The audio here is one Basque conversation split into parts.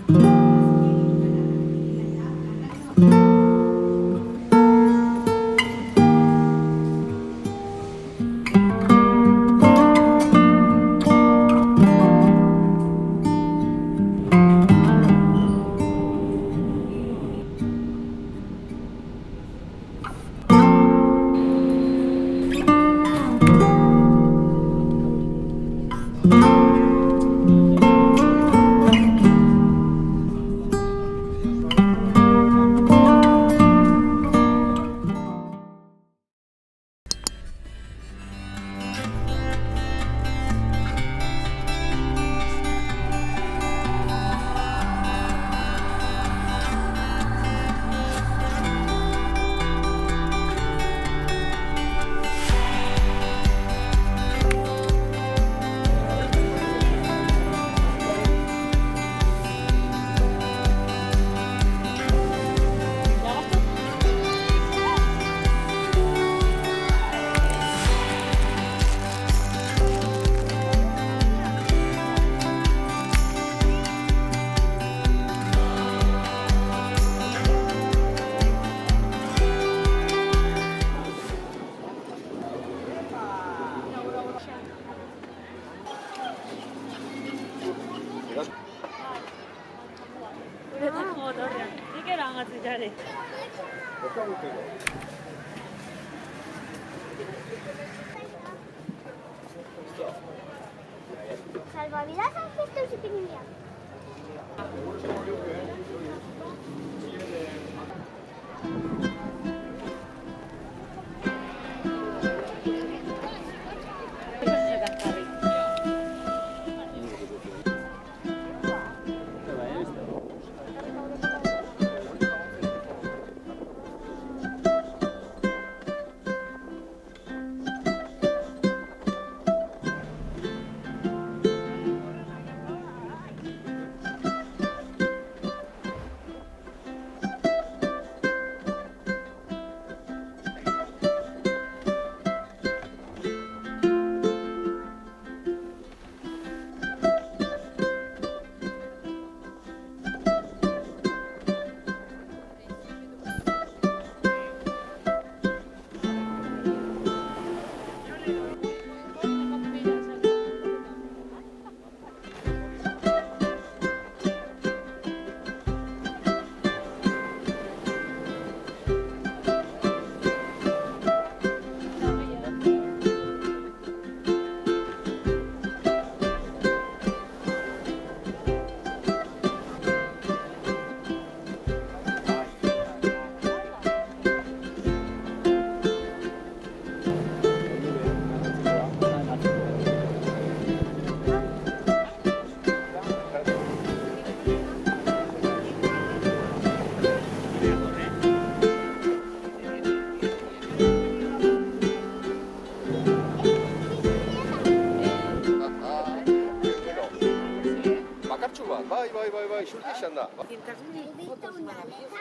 우리 다 너래. 이게 랑아지 잘해. Salvavidas han visto su pinilla. Vai, sul andare. Ho visto una aleta.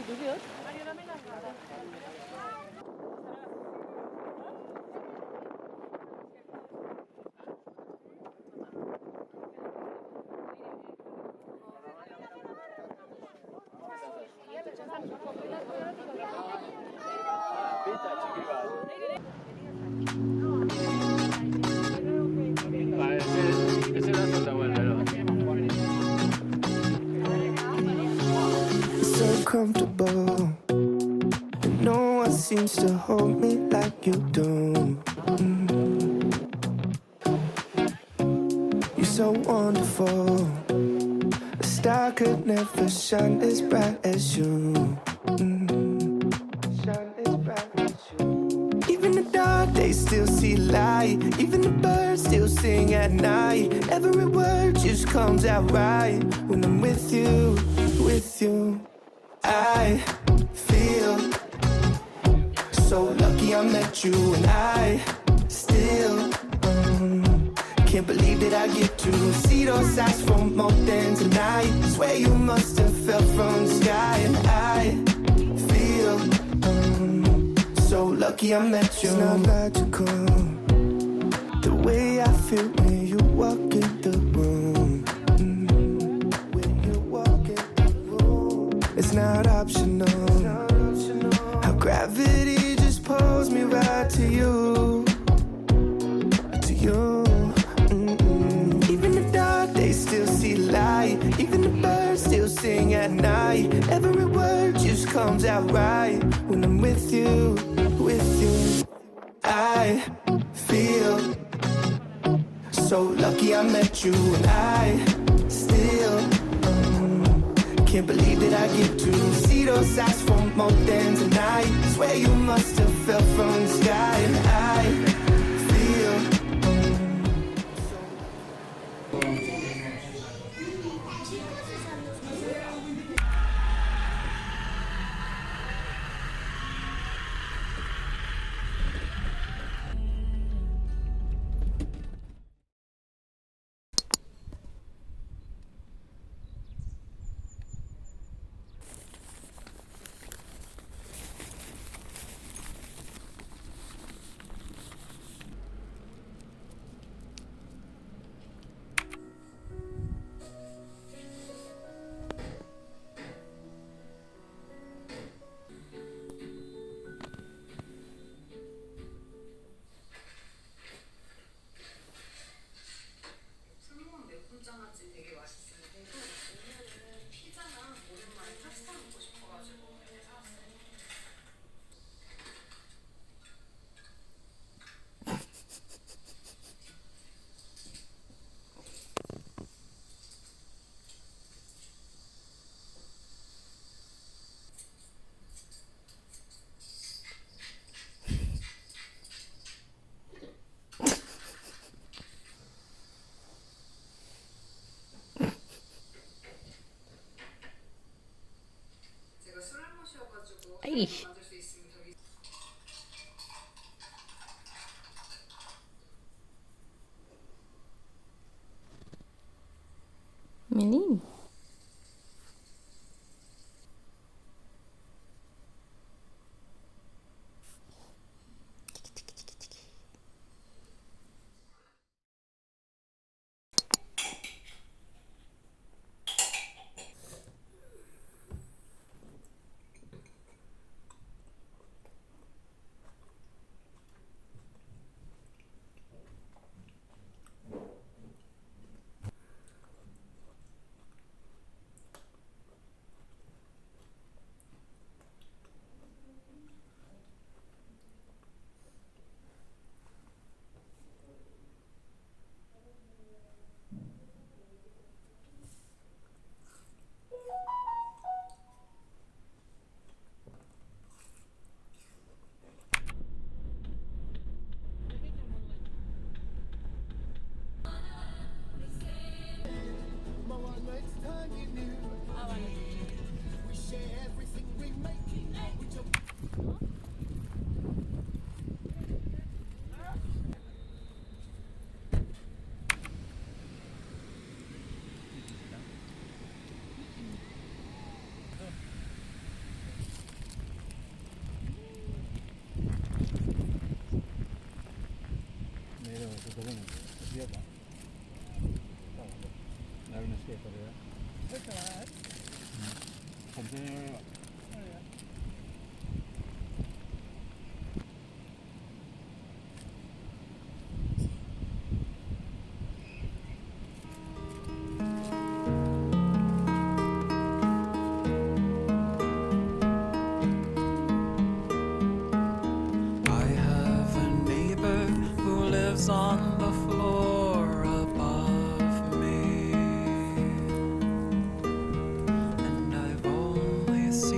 누구요? Ese dato está bueno, ¿no? So comfortable, and no one seems to hold me like you do. You're so wonderful. A star could never shine as bright as you. Shine as bright as you. Even the dark days still see light. Even the birds still sing at night. Every word just comes out right when I'm with you, with you. I feel so lucky I met you, and I still Can't believe that I get to see those eyes for more than tonight. Swear you must have fell from the sky. And I feel so lucky I met you. It's not logical, the way I feel when you walk in the room. When you walk in the room, it's not optional. How gravity just pulls me right to you. To you. Even the dark days still see light. Even the birds still sing at night. Every word just comes out right when I'm with you, with you. I feel so lucky I met you, and I still can't believe that I get to see those eyes for more than tonight. Swear you must have fell from the sky, and I feel 아이. Menino. I have a neighbor who lives on the floor above me, and I've only seen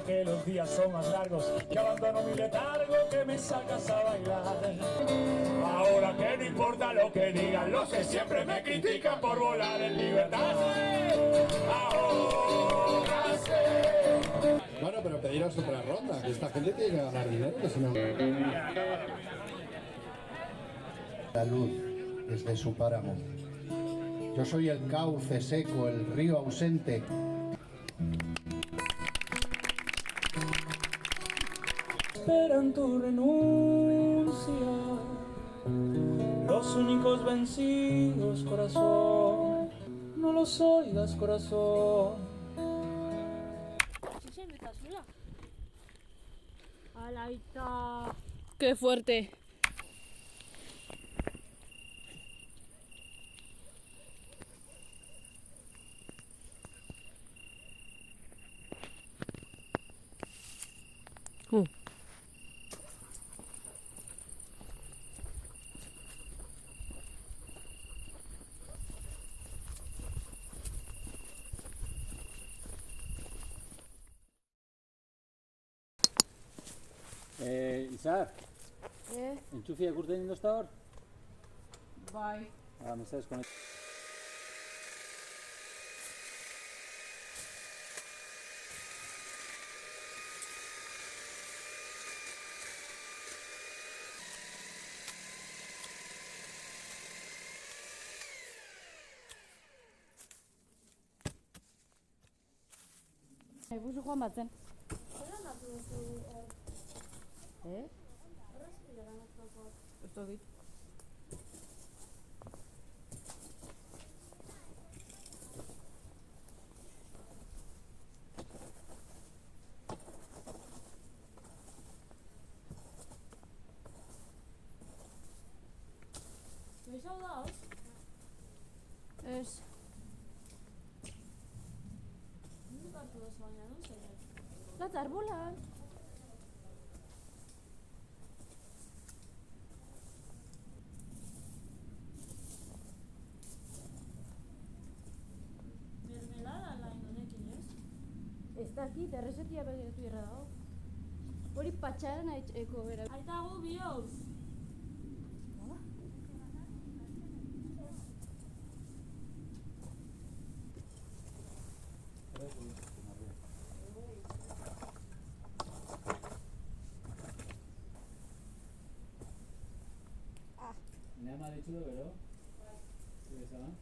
que los días son más largos, que abandono mi letargo, que me sacas a bailar. Ahora que no importa lo que digan los que siempre me critican por volar en libertad. Ahora sé. Bueno, pero pediros otra ronda, que esta gente tiene que ganar dinero, que si no... La luz desde su páramo. Yo soy el cauce seco, el río ausente. Esperan tu renuncia, los únicos vencidos, corazón. No los oigas, corazón. Alaita. Qué fuerte. Izar, entxufia ikurten indozta hor? Bai. Mesedez konek. Buzu joan batzen. Ez dakit. Noiz hau dauz? Ez. Nunc hartu dozu baina, non zegoen? Latz arbolan. Ez dakit, errezetia begiratu irra dago. Hori patxaran eko bera. Aita gu bioz! Nema ditzu da, bero? Zure zalan?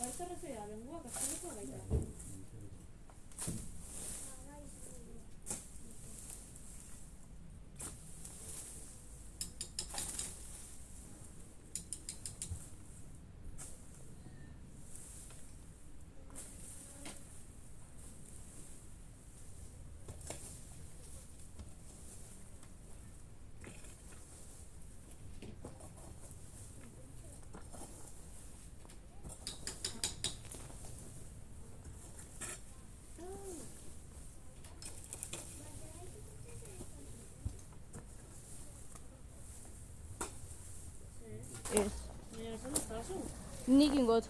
Baita arrazoia, benguak azkeneko baita. Ez. Baina esan ez da zu? Nik ingot.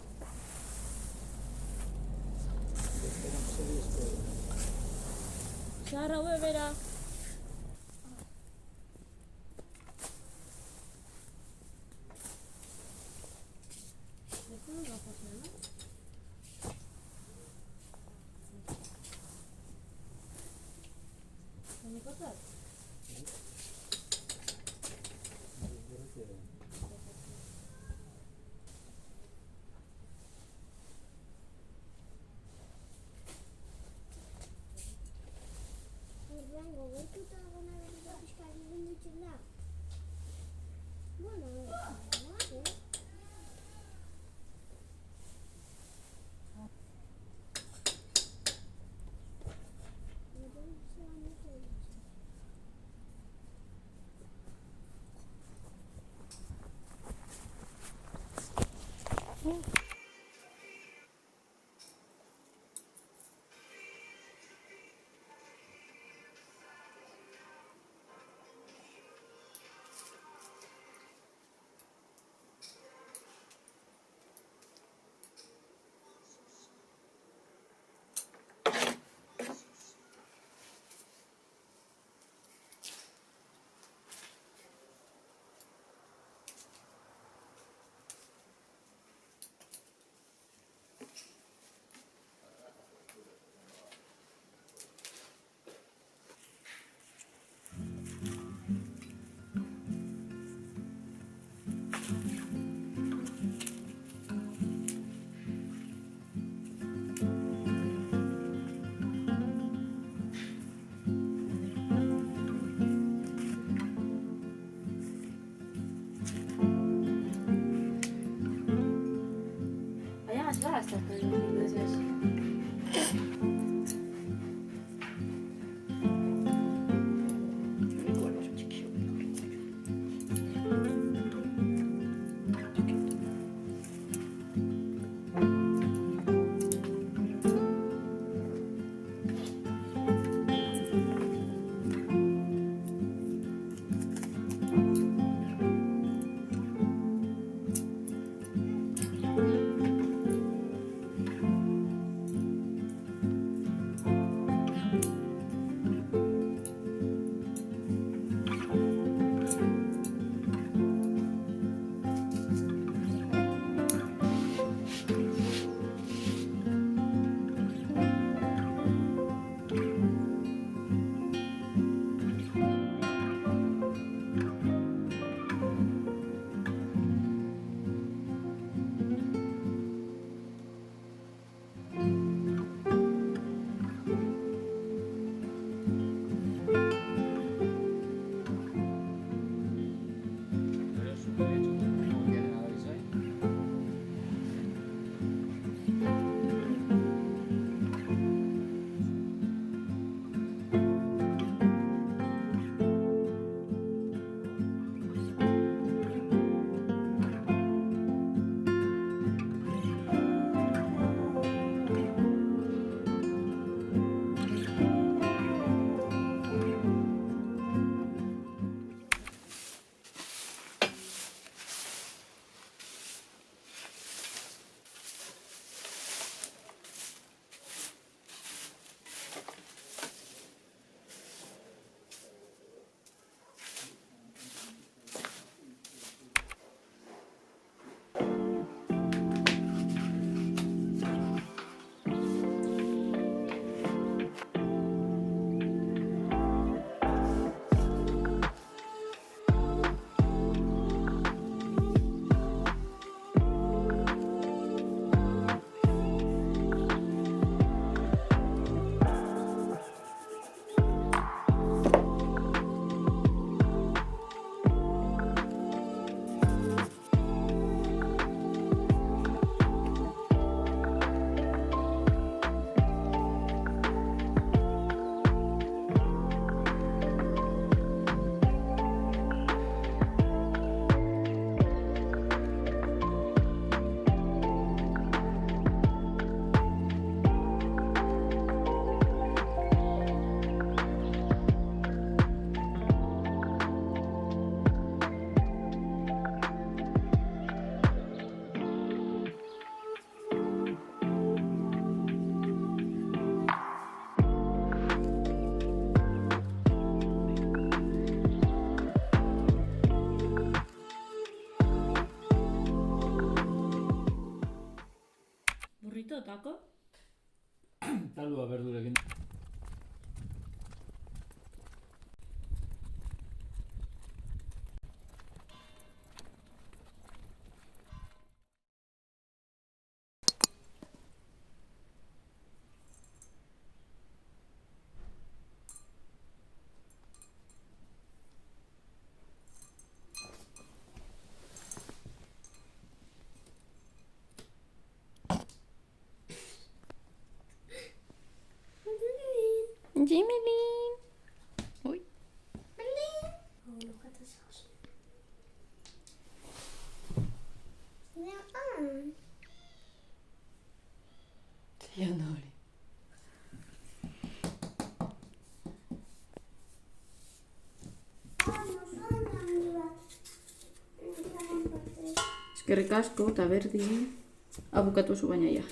Zahar hau bera. Ez da gafazena, no? Zanikotzat? Vaya más vagas estas cosas. Burrito, taco. Talua berdurekin. Jimelin. Oei. Oh, nog gaat het zelfs. Ja, aan. Zeian da hori. Eskerrik asko eta berdin abukatu zu baina ja.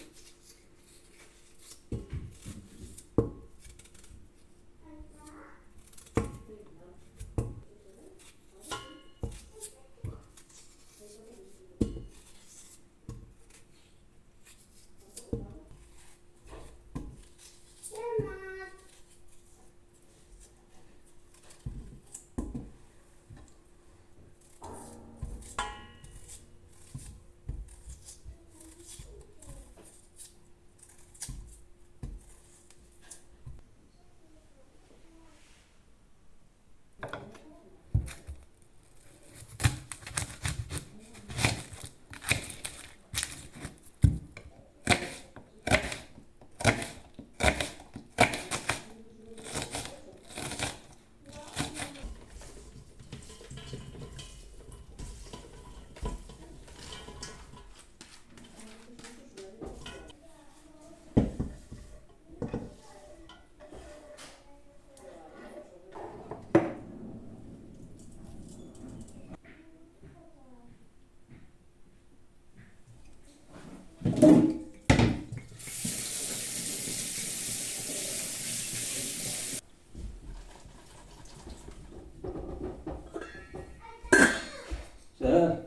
Zer?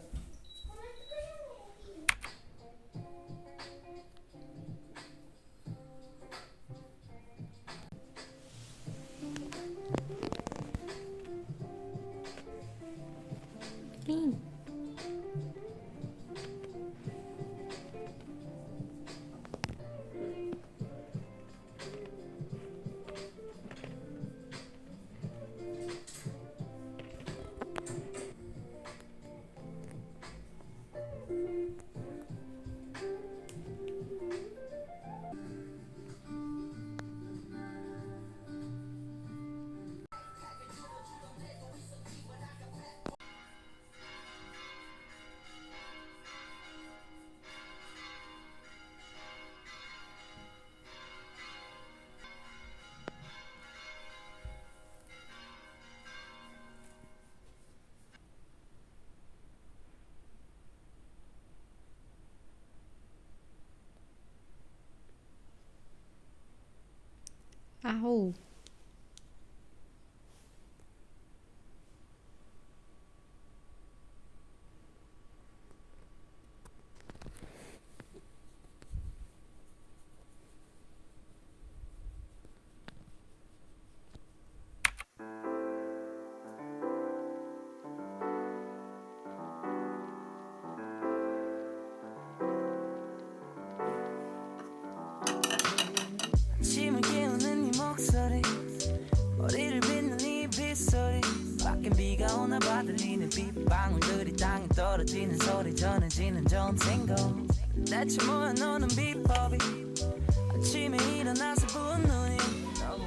Au. 아침을 깨우는 네 목소리 머리를 빗는 네 빗소리 밖엔 비가 오나 봐 들리는 빗방울들이 땅에 떨어지는 소리 전해지는 좋은 탱고 대체 뭐야 너는 비법이 아침에 일어나서 부은 눈이 너무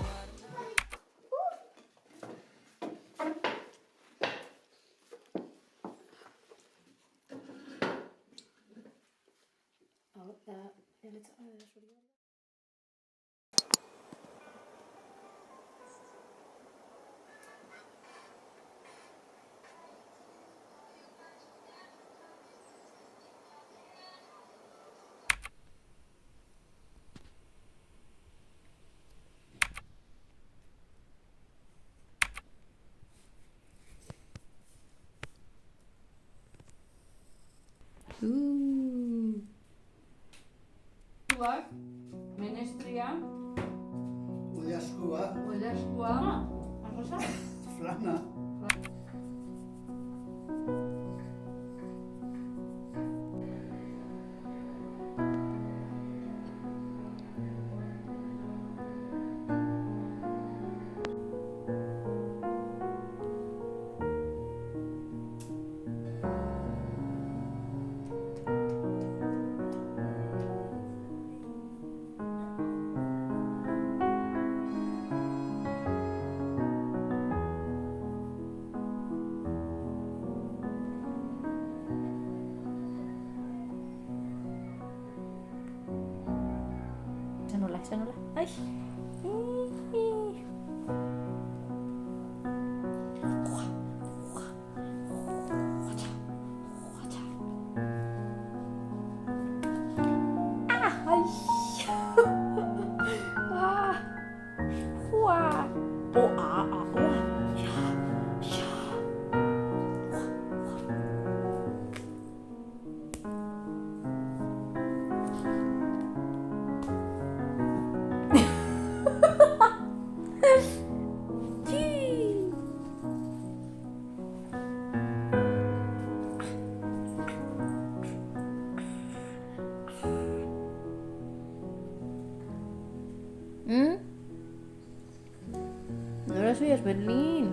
Tuak, menestria, Oilaskua, oilaskua, arroza, flana. Esan nola. Ai! Ahora soy Berlín.